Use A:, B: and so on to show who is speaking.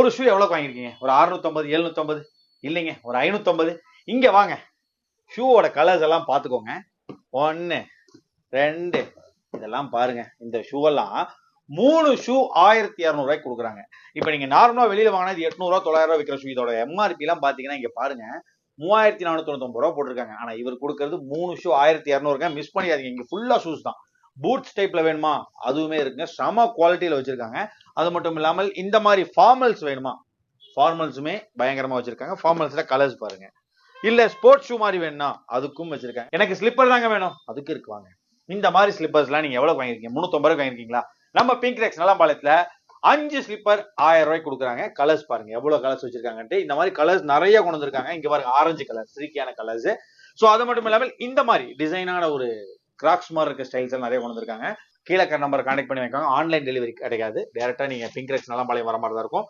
A: ஒரு ஷூ எவ்வளவு வாங்கிருக்கீங்க? ஒரு 650 750 இல்லைங்க, ஒரு 550. இங்க வாங்க, ஷூவோட கலர்ஸ் எல்லாம் பாத்துக்கோங்க. 1 2 இதெல்லாம் பாருங்க. இந்த ஷூ எல்லாம் 3 ஷூ 1200 ரூபாய்க்கு கொடுக்குறாங்க. இப்ப நீங்க நார்மலா வெளியில வாங்கினா 800 ரூபாய் 900 ரூபாய் விற்கிற ஷூ இதோட எம்ஆர்பி எல்லாம் பாத்தீங்கன்னா இங்க பாருங்க 3499 ரூபாய் போட்டிருக்காங்க. ஆனா இவர் கொடுக்கறது 3 ஷூ 1200. மிஸ் பண்ணிடாதீங்க. இங்க ஃபுல்லா ஷூஸ் தான். பூட்ஸ் டைப்ல வேணுமா அதுவுமே இருக்குங்க. செம குவாலிட்டியில வச்சிருக்காங்க. அது மட்டும் இல்லாமல் இந்த மாதிரி ஃபார்மல்ஸ் வேணுமா, ஃபார்மல்ஸுமே பயங்கரமா வச்சிருக்காங்க. ஃபார்மல்ஸ்ல கலர்ஸ் பாருங்க. இல்ல ஸ்போர்ட்ஸ் ஷூ மாதிரி வேணும்னா அதுக்கும் வச்சிருக்காங்க. எனக்கு ஸ்லிப்பர் தாங்க வேணும், அதுக்கு இருக்கு வாங்க. இந்த மாதிரி ஸ்லிப்பர்ஸ் எல்லாம் நீங்க எவ்வளவு வாங்கிருக்கீங்க? 350 ரூபாய்க்கு வாங்கிருக்கீங்களா? நம்ம பிங்க் ரெக்ஸ் நலம்பாளையத்துல 5 ஸ்லிப்பர் 1000 ரூபாய்க்கு கொடுக்குறாங்க. கலர்ஸ் பாருங்க எவ்வளவு கலர்ஸ் வச்சிருக்காங்கன்ட்டு. இந்த மாதிரி கலர்ஸ் நிறைய கொண்டு வந்திருக்காங்க. இங்க பாருங்க ஆரஞ்சு கலர், சிரிக்கியான கலர்ஸ். சோ அது மட்டும் இல்லாமல் இந்த மாதிரி டிசைனான ஒரு கிராக்ஸ் மாதிரி இருக்க ஸ்டைல்ஸ் நிறைய கொண்டு வந்திருக்காங்க. கீழே நம்பர் கான்டெக்ட் பண்ணி வைக்காங்க. ஆன்லைன் டெலிவரி கிடைக்காது. டைரக்டா நீங்க பிங்க் ரெக்ஸ் நலம்பாளையம் வர மாதிரி தான் இருக்கும்.